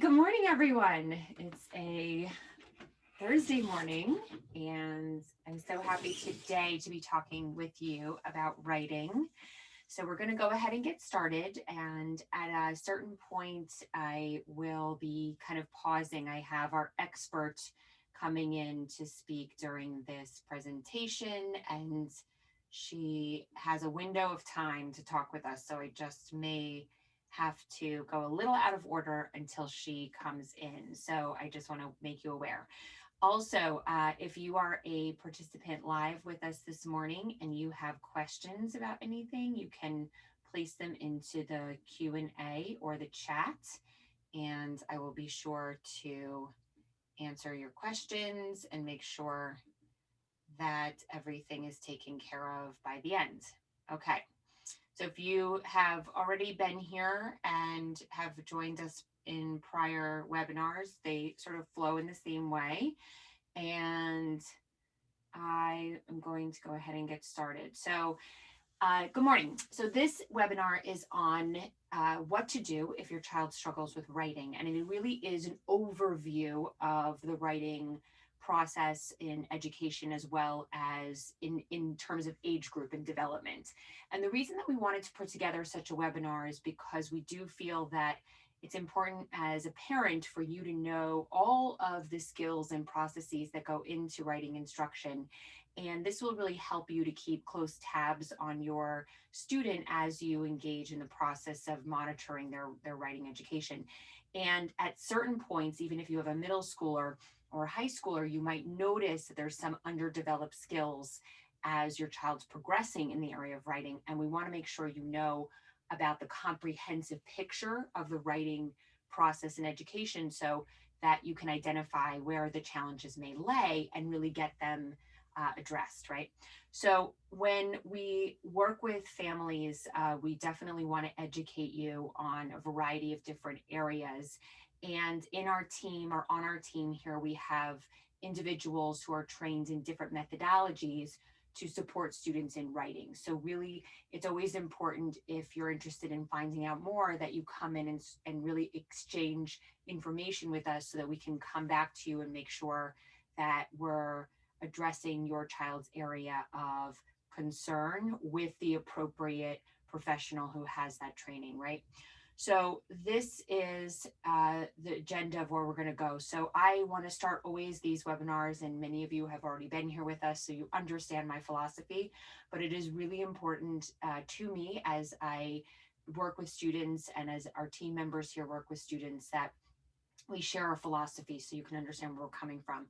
Good morning, everyone. It's a Thursday morning, and I'm so happy today to be talking with you about writing. So, we're going to go ahead and get started. And at a certain point, I will be kind of pausing. I have our expert coming in to speak during this presentation, and she has a window of time to talk with us. So, I just may have to go a little out of order until she comes in. So I just want to make you aware. Also, if you are a participant live with us this morning and you have questions about anything, you can place them into the Q&A or the chat, and I will be sure to answer your questions and make sure that everything is taken care of by the end. Okay. So if you have already been here and have joined us in prior webinars, they sort of flow in the same way. And I am going to go ahead and get started. So good morning. So this webinar is on what to do if your child struggles with writing. And it really is an overview of the writing process in education as well as in terms of age group and development. And the reason that we wanted to put together such a webinar is because we do feel that it's important as a parent for you to know all of the skills and processes that go into writing instruction. And this will really help you to keep close tabs on your student as you engage in the process of monitoring their writing education. And at certain points, even if you have a middle schooler or a high schooler, you might notice that there's some underdeveloped skills as your child's progressing in the area of writing. And we want to make sure you know about the comprehensive picture of the writing process in education so that you can identify where the challenges may lay and really get them addressed, right? So when we work with families, we definitely want to educate you on a variety of different areas. And in our team or on our team here, we have individuals who are trained in different methodologies to support students in writing. So really, it's always important if you're interested in finding out more that you come in and really exchange information with us so that we can come back to you and make sure that we're addressing your child's area of concern with the appropriate professional who has that training, right? So this is the agenda of where we're going to go. So I want to start always these webinars, and many of you have already been here with us, so you understand my philosophy, but it is really important to me as I work with students and as our team members here work with students that we share our philosophy so you can understand where we're coming from.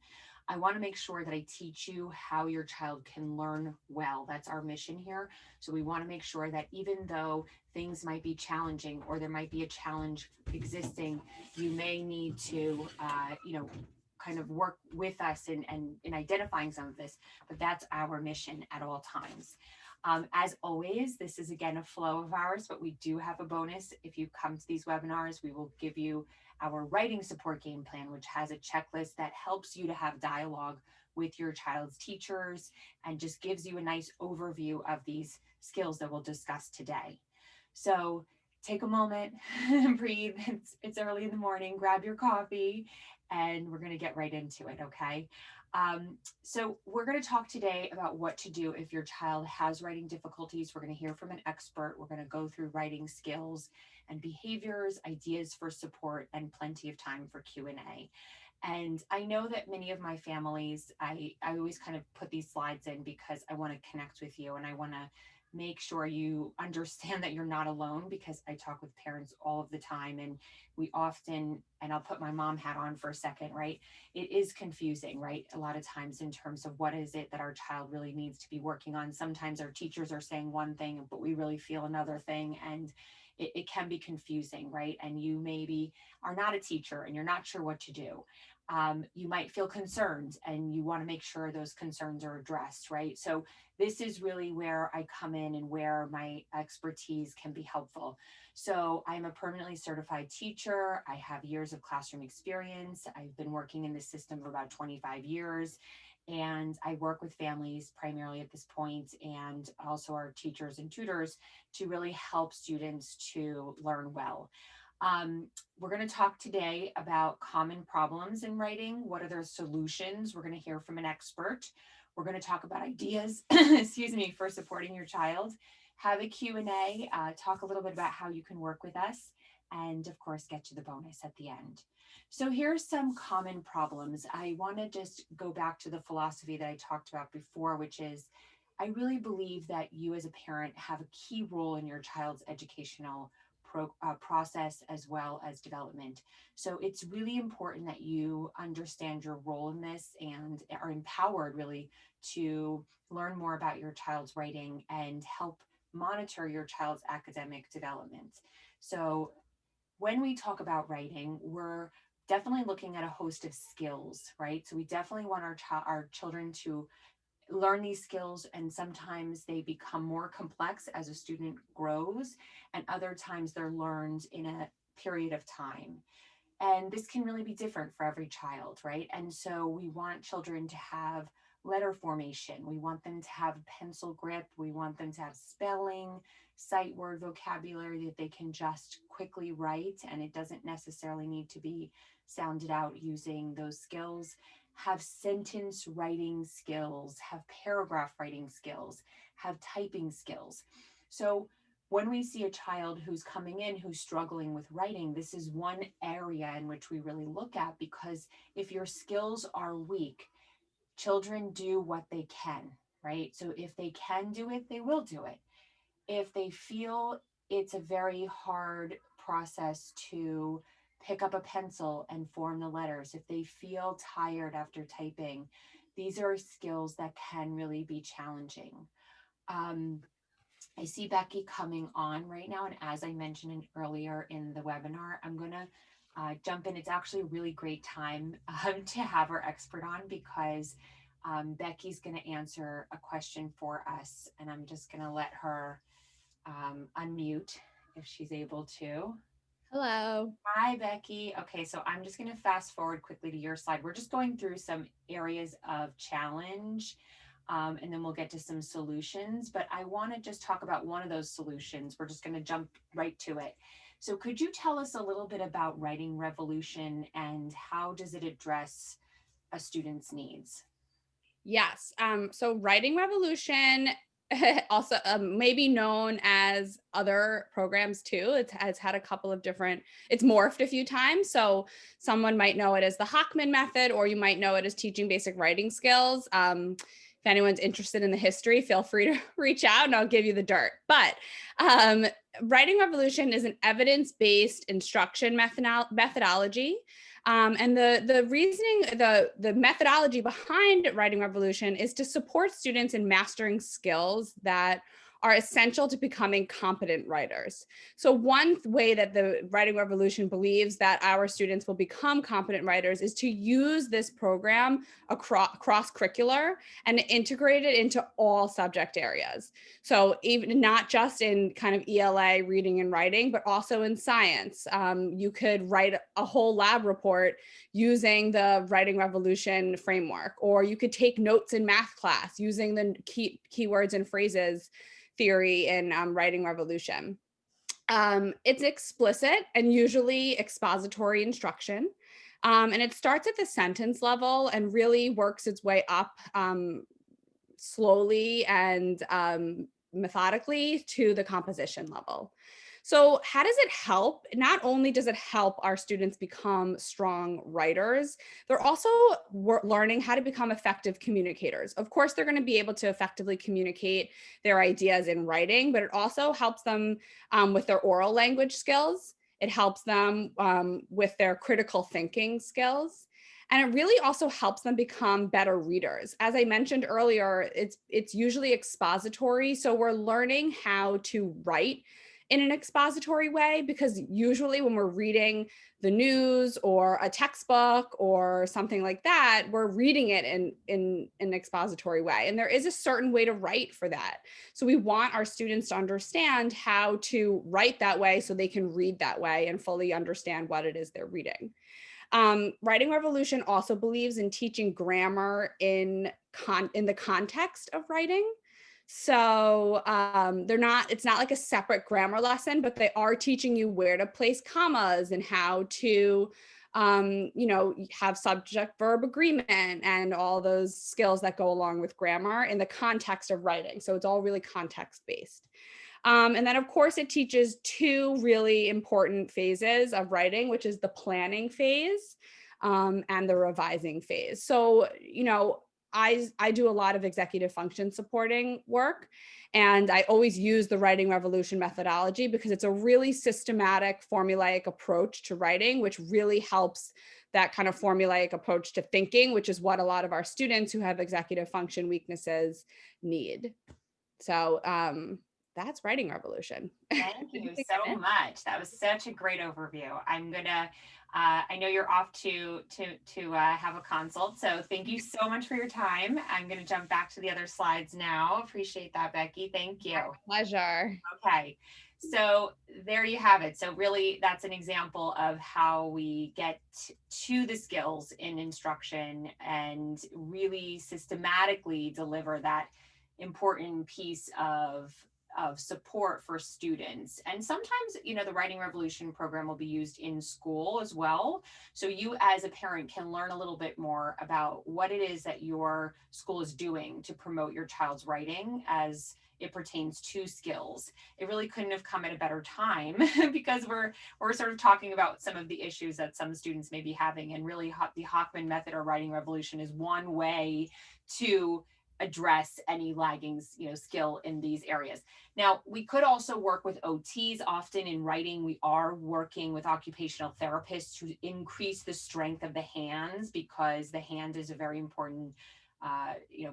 I want to make sure that I teach you how your child can learn well. That's our mission here. So we want to make sure that even though things might be challenging or there might be a challenge existing, you may need to, kind of work with us in identifying some of this, but that's our mission at all times. As always, this is again a flow of ours, but we do have a bonus. If you come to these webinars, we will give you our writing support game plan, which has a checklist that helps you to have dialogue with your child's teachers and just gives you a nice overview of these skills that we'll discuss today. So take a moment, breathe. It's early in the morning, grab your coffee, and we're going to get right into it, okay? So we're going to talk today about what to do if your child has writing difficulties. We're going to hear from an expert. We're going to go through writing skills and behaviors, ideas for support, and plenty of time for Q&A. And I know that many of my families, I always kind of put these slides in because I want to connect with you and I want to make sure you understand that you're not alone, because I talk with parents all of the time and we often, and I'll put my mom hat on for a second, right? It is confusing, right? A lot of times in terms of what is it that our child really needs to be working on. Sometimes our teachers are saying one thing, but we really feel another thing. And it can be confusing, right? And you maybe are not a teacher and you're not sure what to do. You might feel concerned and you want to make sure those concerns are addressed, right? So this is really where I come in and where my expertise can be helpful. So I'm a permanently certified teacher. I have years of classroom experience. I've been working in this system for about 25 years. And I work with families primarily at this point, and also our teachers and tutors to really help students to learn well. We're going to talk today about common problems in writing. What are their solutions? We're going to hear from an expert. We're going to talk about ideas, excuse me, for supporting your child. Have a Q&A, talk a little bit about how you can work with us, and of course, get to the bonus at the end. So here's some common problems. I want to just go back to the philosophy that I talked about before, which is I really believe that you as a parent have a key role in your child's educational process as well as development. So it's really important that you understand your role in this and are empowered really to learn more about your child's writing and help monitor your child's academic development. So when we talk about writing, we're definitely looking at a host of skills, right? So we definitely want our children to learn these skills, and sometimes they become more complex as a student grows, and other times they're learned in a period of time. And this can really be different for every child, right? And so we want children to have letter formation. We want them to have pencil grip. We want them to have spelling, sight word vocabulary that they can just quickly write. And it doesn't necessarily need to be sounded out using those skills. Have sentence writing skills, have paragraph writing skills, have typing skills. So when we see a child who's coming in who's struggling with writing, this is one area in which we really look at, because if your skills are weak, children do what they can, right? So if they can do it, they will do it. If they feel it's a very hard process to pick up a pencil and form the letters, if they feel tired after typing, these are skills that can really be challenging. Um, I see Becky coming on right now. And as I mentioned earlier in the webinar, I'm going to jump in. It's actually a really great time to have our expert on, because Becky's going to answer a question for us. And I'm just going to let her unmute if she's able to. Hello. Hi, Becky. Okay, so I'm just going to fast forward quickly to your slide. We're just going through some areas of challenge, and then we'll get to some solutions. But I want to just talk about one of those solutions. We're just going to jump right to it. So could you tell us a little bit about Writing Revolution and how does it address a student's needs? Yes. So Writing Revolution, also maybe known as other programs too. It has had a couple of different, it's morphed a few times. So someone might know it as the Hockman method, or you might know it as teaching basic writing skills. If anyone's interested in the history, feel free to reach out and I'll give you the dirt. But Writing Revolution is an evidence-based instruction methodology. And the reasoning, the methodology behind Writing Revolution is to support students in mastering skills that are essential to becoming competent writers. So one way that the Writing Revolution believes that our students will become competent writers is to use this program across curricular and integrate it into all subject areas. So even not just in kind of ELA reading and writing, but also in science. You could write a whole lab report using the Writing Revolution framework, or you could take notes in math class using the keywords and phrases theory in Writing Revolution. It's explicit and usually expository instruction. And it starts at the sentence level and really works its way up slowly and methodically to the composition level. So how does it help? Not only does it help our students become strong writers, they're also learning how to become effective communicators. Of course, they're going to be able to effectively communicate their ideas in writing, but it also helps them with their oral language skills. It helps them with their critical thinking skills. And it really also helps them become better readers. As I mentioned earlier, it's usually expository. So we're learning how to write in an expository way, because usually when we're reading the news or a textbook or something like that, we're reading it in an expository way. And there is a certain way to write for that. So we want our students to understand how to write that way so they can read that way and fully understand what it is they're reading. Writing Revolution also believes in teaching grammar in the context of writing. So it's not like a separate grammar lesson, but they are teaching you where to place commas and how to, have subject verb agreement and all those skills that go along with grammar in the context of writing. So it's all really context based. And then, of course, it teaches two really important phases of writing, which is the planning phase and the revising phase. So, I do a lot of executive function supporting work, and I always use the writing revolution methodology because it's a really systematic, formulaic approach to writing, which really helps that kind of formulaic approach to thinking, which is what a lot of our students who have executive function weaknesses need. So that's writing revolution. Thank you so much. That was such a great overview. I know you're off to have a consult, so thank you so much for your time. I'm gonna jump back to the other slides now. Appreciate that, Becky. Thank you. My pleasure. Okay, so there you have it. So really, that's an example of how we get to the skills in instruction and really systematically deliver that important piece of support for students. And sometimes, the Writing Revolution program will be used in school as well. So you as a parent can learn a little bit more about what it is that your school is doing to promote your child's writing as it pertains to skills. It really couldn't have come at a better time because we're sort of talking about some of the issues that some students may be having, and really the Hoffman method or Writing Revolution is one way to address any lagging skill in these areas. Now, we could also work with OTs. Often in writing, we are working with occupational therapists to increase the strength of the hands, because the hand is a very important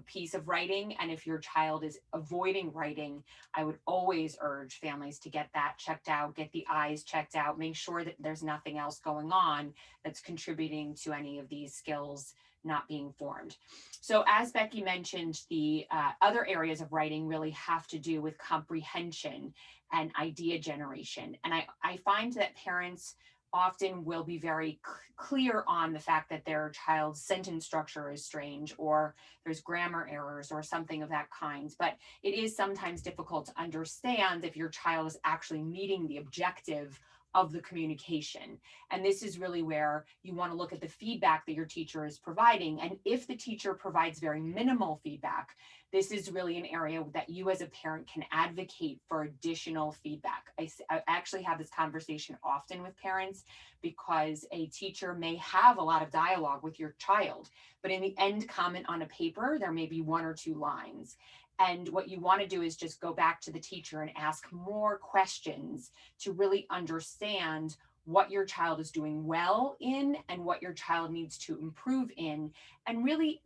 piece of writing. And if your child is avoiding writing, I would always urge families to get that checked out, get the eyes checked out, make sure that there's nothing else going on that's contributing to any of these skills not being formed. So as Becky mentioned, the other areas of writing really have to do with comprehension and idea generation. And I find that parents often will be very clear on the fact that their child's sentence structure is strange, or there's grammar errors or something of that kind. But it is sometimes difficult to understand if your child is actually meeting the objective of the communication. And this is really where you want to look at the feedback that your teacher is providing. And if the teacher provides very minimal feedback, this is really an area that you as a parent can advocate for additional feedback. I actually have this conversation often with parents, because a teacher may have a lot of dialogue with your child, but in the end comment on a paper, there may be 1 or 2 lines. And what you want to do is just go back to the teacher and ask more questions to really understand what your child is doing well in and what your child needs to improve in. And really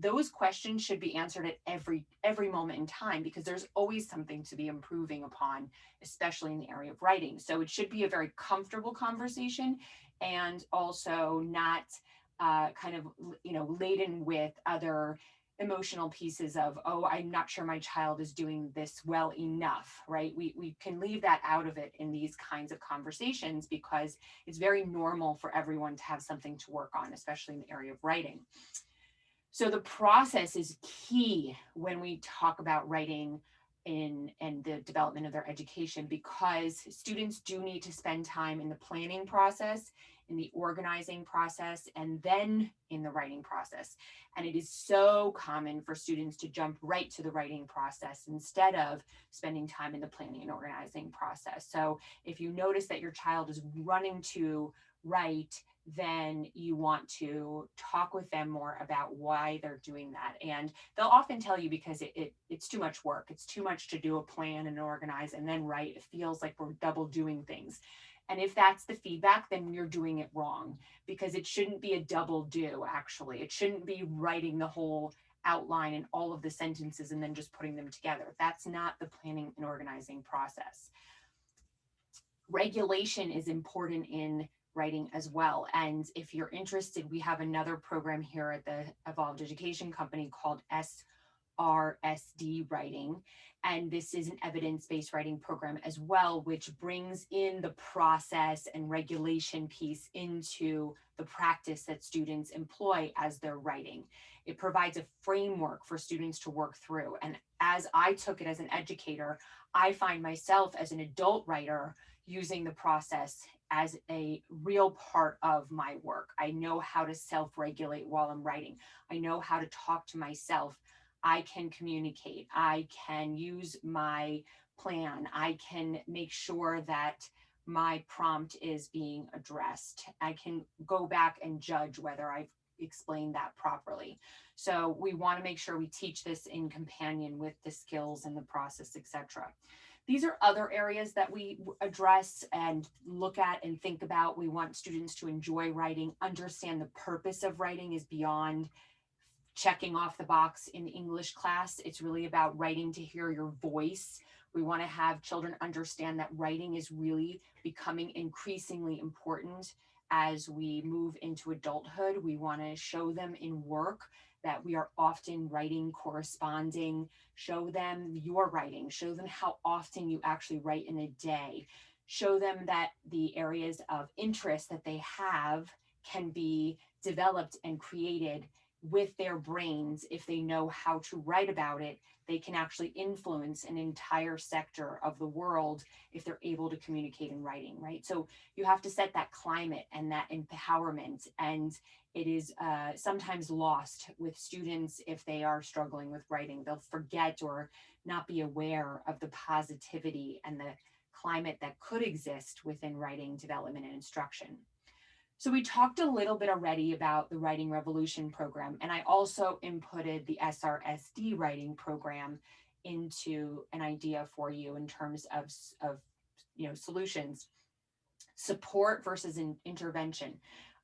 those questions should be answered at every moment in time, because there's always something to be improving upon, especially in the area of writing. So it should be a very comfortable conversation, and also not laden with other emotional pieces of, oh, I'm not sure my child is doing this well enough, right? We can leave that out of it in these kinds of conversations, because it's very normal for everyone to have something to work on, especially in the area of writing. So the process is key when we talk about writing in the development of their education, because students do need to spend time in the planning process, in the organizing process, and then in the writing process. And it is so common for students to jump right to the writing process instead of spending time in the planning and organizing process. So if you notice that your child is running to write, then you want to talk with them more about why they're doing that. And they'll often tell you, because it's too much work. It's too much to do a plan and organize and then write. It feels like we're double doing things. And if that's the feedback, then you're doing it wrong, because it shouldn't be a double do, actually. It shouldn't be writing the whole outline and all of the sentences and then just putting them together. That's not the planning and organizing process. Regulation is important in writing as well. And if you're interested, we have another program here at the Evolved Education Company called RSD writing. And this is an evidence-based writing program as well, which brings in the process and regulation piece into the practice that students employ as they're writing. It provides a framework for students to work through. And as I took it as an educator, I find myself as an adult writer using the process as a real part of my work. I know how to self regulate while I'm writing, I know how to talk to myself. I can communicate, I can use my plan, I can make sure that my prompt is being addressed. I can go back and judge whether I've explained that properly. So we want to make sure we teach this in companion with the skills and the process, etc. These are other areas that we address and look at and think about. We want students to enjoy writing, understand the purpose of writing is beyond checking off the box in English class. It's really about writing to hear your voice. We want to have children understand that writing is really becoming increasingly important as we move into adulthood. We want to show them in work that we are often writing, corresponding, show them your writing, show them how often you actually write in a day, show them that the areas of interest that they have can be developed and created with their brains. If they know how to write about it, they can actually influence an entire sector of the world if they're able to communicate in writing, right? So you have to set that climate and that empowerment, and it is sometimes lost with students if they are struggling with writing. They'll forget or not be aware of the positivity and the climate that could exist within writing development and instruction. So we talked a little bit already about the Writing Revolution program, and I also inputted the SRSD writing program into an idea for you in terms of solutions, support versus intervention.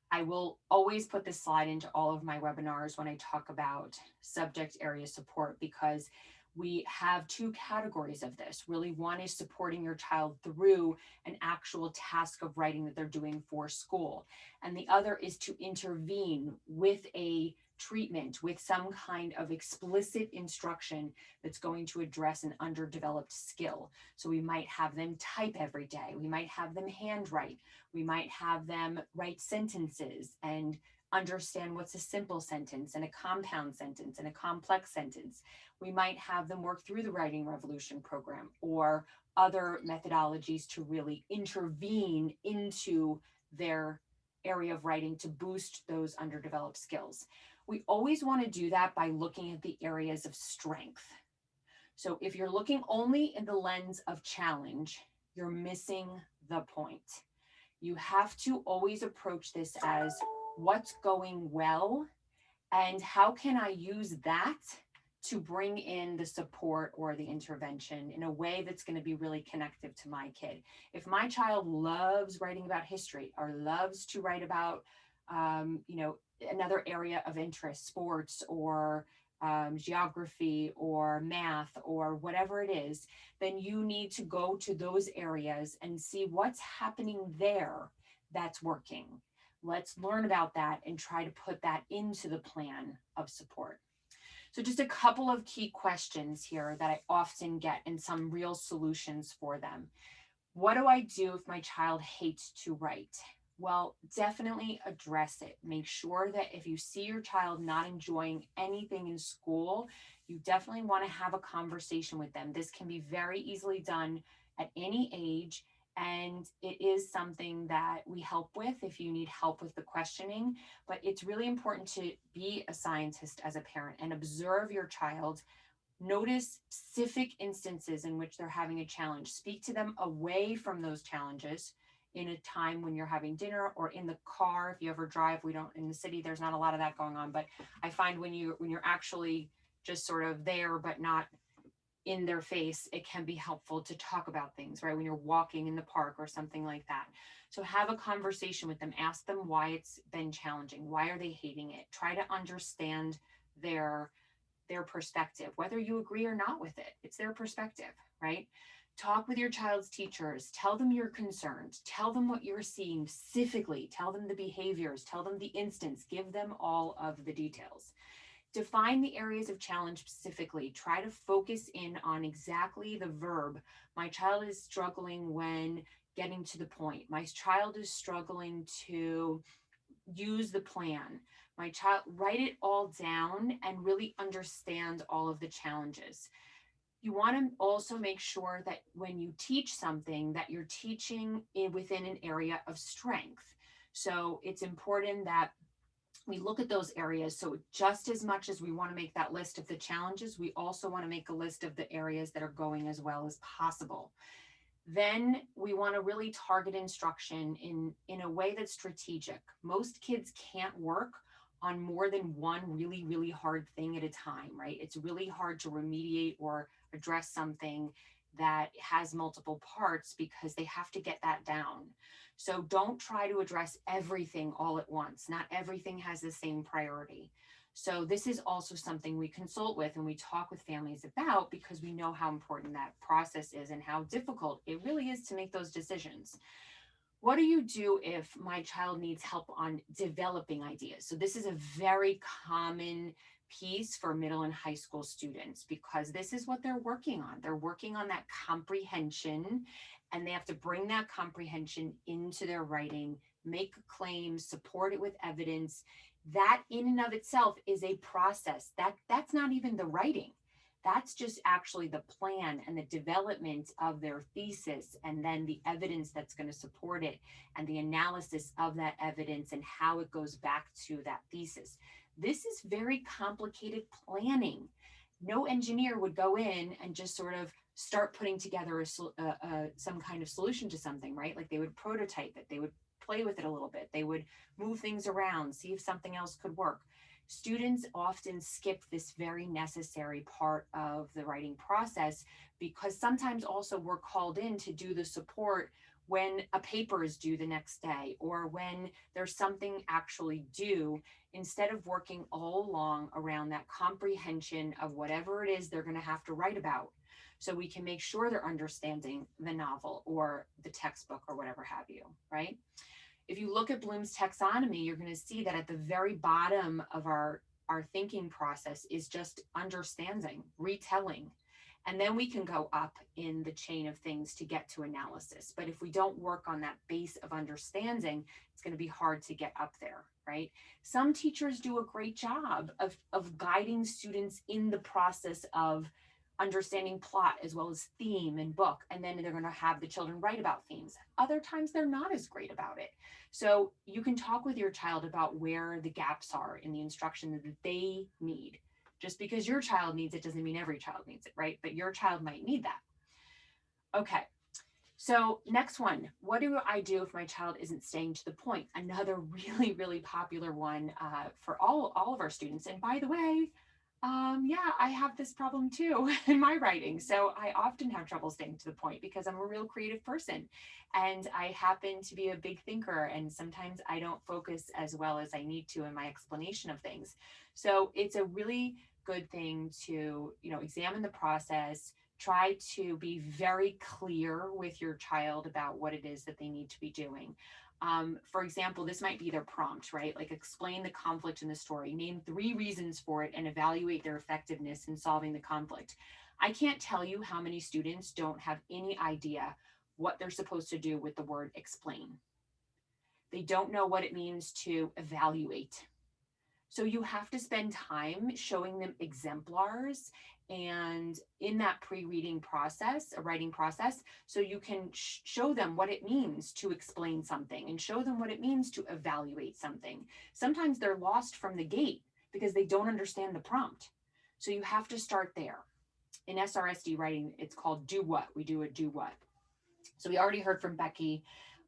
I will always put this slide into all of my webinars when I talk about subject area support, because we have two categories of this. Really, one is supporting your child through an actual task of writing that they're doing for school. And the other is to intervene with a treatment, with some kind of explicit instruction that's going to address an underdeveloped skill. So we might have them type every day. We might have them handwrite. We might have them write sentences and understand what's a simple sentence and a compound sentence and a complex sentence. We might have them work through the Writing Revolution program or other methodologies to really intervene into their area of writing to boost those underdeveloped skills. We always want to do that by looking at the areas of strength. So if you're looking only in the lens of challenge, you're missing the point. You have to always approach this as what's going well and how can I use that to bring in the support or the intervention in a way that's going to be really connective to my kid. If my child loves writing about history or loves to write about, another area of interest, sports or geography or math or whatever it is, then you need to go to those areas and see what's happening there that's working. Let's learn about that and try to put that into the plan of support. So just a couple of key questions here that I often get and some real solutions for them. What do I do if my child hates to write? Well, definitely address it. Make sure that if you see your child not enjoying anything in school, you definitely want to have a conversation with them. This can be very easily done at any age, and it is something that we help with if you need help with the questioning. But it's really important to be a scientist as a parent and observe your child. Notice specific instances in which they're having a challenge. Speak to them away from those challenges in a time when you're having dinner or in the car. If you ever drive, we don't, in the city, there's not a lot of that going on, but I find when you're actually just sort of there but not in their face, it can be helpful to talk about things, right? When you're walking in the park or something like that. So have a conversation with them, ask them why it's been challenging. Why are they hating it? Try to understand their perspective, whether you agree or not with it. It's their perspective, right? Talk with your child's teachers, tell them your concerns, tell them what you're seeing specifically, tell them the behaviors, tell them the instance, give them all of the details. Define the areas of challenge specifically. Try to focus in on exactly the verb. My child is struggling when getting to the point. My child is struggling to use the plan. My child, write it all down and really understand all of the challenges. You want to also make sure that when you teach something that you're teaching within an area of strength. So it's important that we look at those areas. So just as much as we want to make that list of the challenges, we also want to make a list of the areas that are going as well as possible. Then we want to really target instruction in a way that's strategic. Most kids can't work on more than one really hard thing at a time, right? It's really hard to remediate or address something that has multiple parts because they have to get that down. So don't try to address everything all at once. Not everything has the same priority. So this is also something we consult with and we talk with families about, because we know how important that process is and how difficult it really is to make those decisions. What do you do if my child needs help on developing ideas? So this is a very common piece for middle and high school students, because this is what they're working on. They're working on that comprehension, and they have to bring that comprehension into their writing, make claims, support it with evidence. That in and of itself is a process. That's not even the writing. That's just actually the plan and the development of their thesis, and then the evidence that's going to support it, and the analysis of that evidence and how it goes back to that thesis. This is very complicated planning. No engineer would go in and just sort of start putting together some kind of solution to something, right? Like they would prototype it, they would play with it a little bit, they would move things around, see if something else could work. Students often skip this very necessary part of the writing process, because sometimes also we're called in to do the support when a paper is due the next day, or when there's something actually due, instead of working all along around that comprehension of whatever it is they're going to have to write about, so we can make sure they're understanding the novel or the textbook or whatever have you, right? If you look at Bloom's taxonomy, you're going to see that at the very bottom of our thinking process is just understanding, retelling. And then we can go up in the chain of things to get to analysis. But if we don't work on that base of understanding, it's going to be hard to get up there, right? Some teachers do a great job of guiding students in the process of understanding plot as well as theme and book, and then they're going to have the children write about themes. Other times they're not as great about it. So you can talk with your child about where the gaps are in the instruction that they need. Just because your child needs it doesn't mean every child needs it, right? But your child might need that. Okay, so next one, what do I do if my child isn't staying to the point? Another really popular one for all of our students. And by the way, yeah, I have this problem too in my writing. So I often have trouble staying to the point because I'm a real creative person and I happen to be a big thinker. And sometimes I don't focus as well as I need to in my explanation of things. So it's a really good thing to, examine the process, try to be very clear with your child about what it is that they need to be doing. For example, this might be their prompt, right? Like explain the conflict in the story, name 3 reasons for it, and evaluate their effectiveness in solving the conflict. I can't tell you how many students don't have any idea what they're supposed to do with the word explain. They don't know what it means to evaluate. So you have to spend time showing them exemplars and in that pre-reading process, a writing process, so you can show them what it means to explain something and show them what it means to evaluate something. Sometimes they're lost from the gate because they don't understand the prompt. So you have to start there. In SRSD writing, it's called do what. We do a do what. So we already heard from Becky.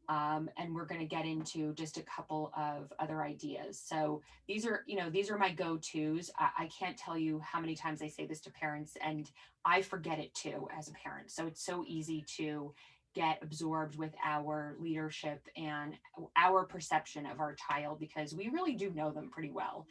And we're going to get into just a couple of other ideas. So these are my go-tos. I can't tell you how many times I say this to parents, and I forget it too as a parent. So it's so easy to get absorbed with our leadership and our perception of our child because we really do know them pretty well.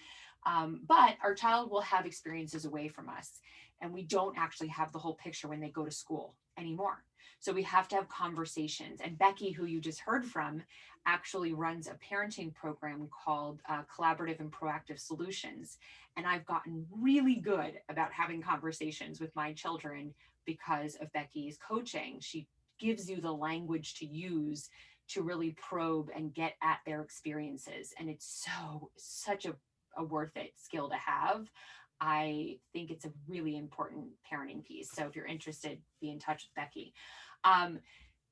But our child will have experiences away from us, and we don't actually have the whole picture when they go to school anymore. So we have to have conversations. And Becky, who you just heard from, actually runs a parenting program called Collaborative and Proactive Solutions. And I've gotten really good about having conversations with my children because of Becky's coaching. She gives you the language to use to really probe and get at their experiences. And it's such a worth it skill to have. I think it's a really important parenting piece. So if you're interested, be in touch with Becky. Um,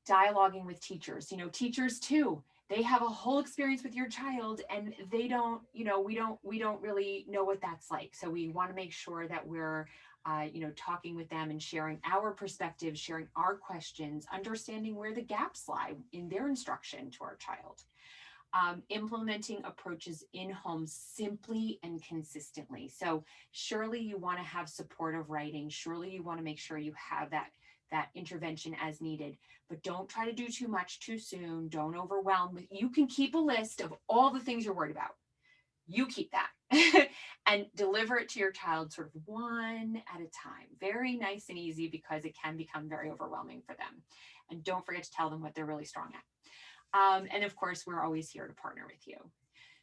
Dialoguing with teachers, teachers too, they have a whole experience with your child, and they don't, we don't really know what that's like. So we want to make sure that we're talking with them and sharing our perspectives, sharing our questions, understanding where the gaps lie in their instruction to our child. Implementing approaches in homes simply and consistently. So surely you want to have supportive writing. Surely you want to make sure you have that intervention as needed, but don't try to do too much too soon. Don't overwhelm. You can keep a list of all the things you're worried about. You keep that and deliver it to your child sort of one at a time. Very nice and easy, because it can become very overwhelming for them. And don't forget to tell them what they're really strong at. And of course, we're always here to partner with you.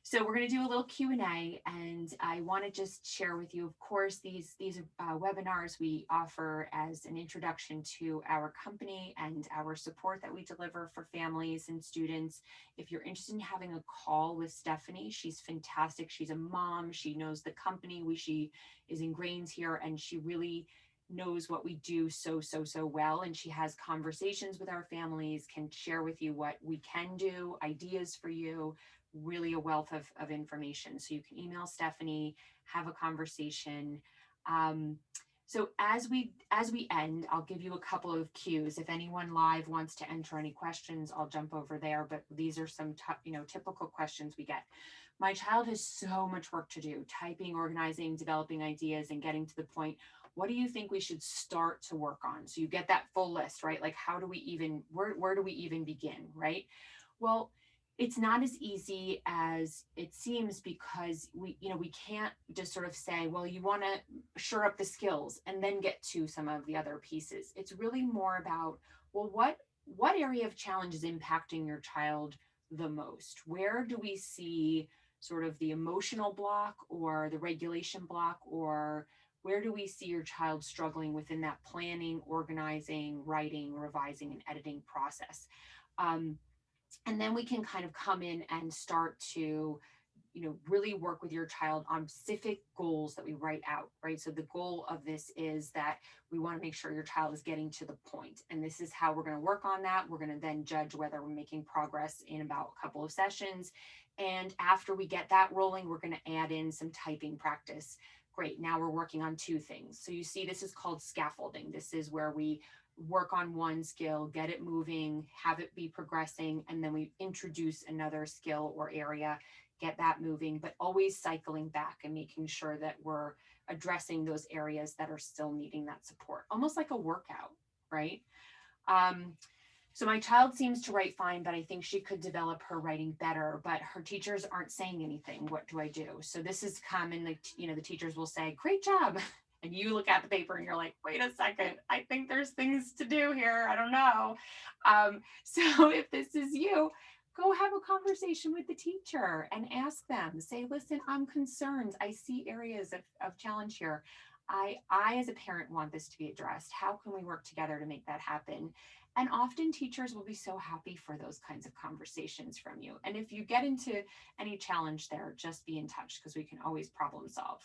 So we're going to do a little Q&A, and I want to just share with you, of course, these webinars we offer as an introduction to our company and our support that we deliver for families and students. If you're interested in having a call with Stephanie, she's fantastic. She's a mom. She knows the company. She is ingrained here, and she really knows what we do so well, and she has conversations with our families, can share with you what we can do, ideas for you, really a wealth of information. So you can email Stephanie, have a conversation. So as we end, I'll give you a couple of cues. If anyone live wants to enter any questions, I'll jump over there, but these are some typical questions we get. My child has so much work to do: typing, organizing, developing ideas, and getting to the point. What do you think we should start to work on? So you get that full list, right? Like, how do we even, where do we even begin, right? Well, it's not as easy as it seems, because we can't just sort of say, well, you want to shore up the skills and then get to some of the other pieces. It's really more about, well, what area of challenge is impacting your child the most? Where do we see sort of the emotional block or the regulation block, or where do we see your child struggling within that planning, organizing, writing, revising, and editing process? And then we can kind of come in and start to really work with your child on specific goals that we write out, right? So the goal of this is that we want to make sure your child is getting to the point, and this is how we're going to work on that. We're going to then judge whether we're making progress in about a couple of sessions, and after we get that rolling, we're going to add in some typing practice. Great, now we're working on two things. So you see, this is called scaffolding. This is where we work on one skill, get it moving, have it be progressing, and then we introduce another skill or area, get that moving, but always cycling back and making sure that we're addressing those areas that are still needing that support, almost like a workout, right? So my child seems to write fine, but I think she could develop her writing better, but her teachers aren't saying anything. What do I do? So this is common. Like, the teachers will say, great job. And you look at the paper and you're like, wait a second, I think there's things to do here. I don't know. So if this is you, go have a conversation with the teacher and ask them, say, listen, I'm concerned. I see areas of challenge here. I, as a parent, want this to be addressed. How can we work together to make that happen? And often teachers will be so happy for those kinds of conversations from you. And if you get into any challenge there, just be in touch, because we can always problem solve.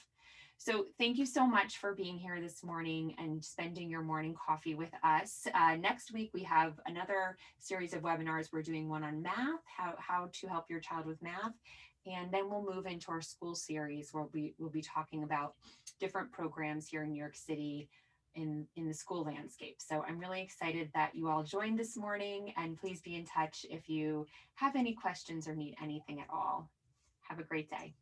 So thank you so much for being here this morning and spending your morning coffee with us. Next week, we have another series of webinars. We're doing one on math, how to help your child with math. And then we'll move into our school series, where we'll be talking about different programs here in New York City in the school landscape. So I'm really excited that you all joined this morning, and please be in touch if you have any questions or need anything at all. Have a great day.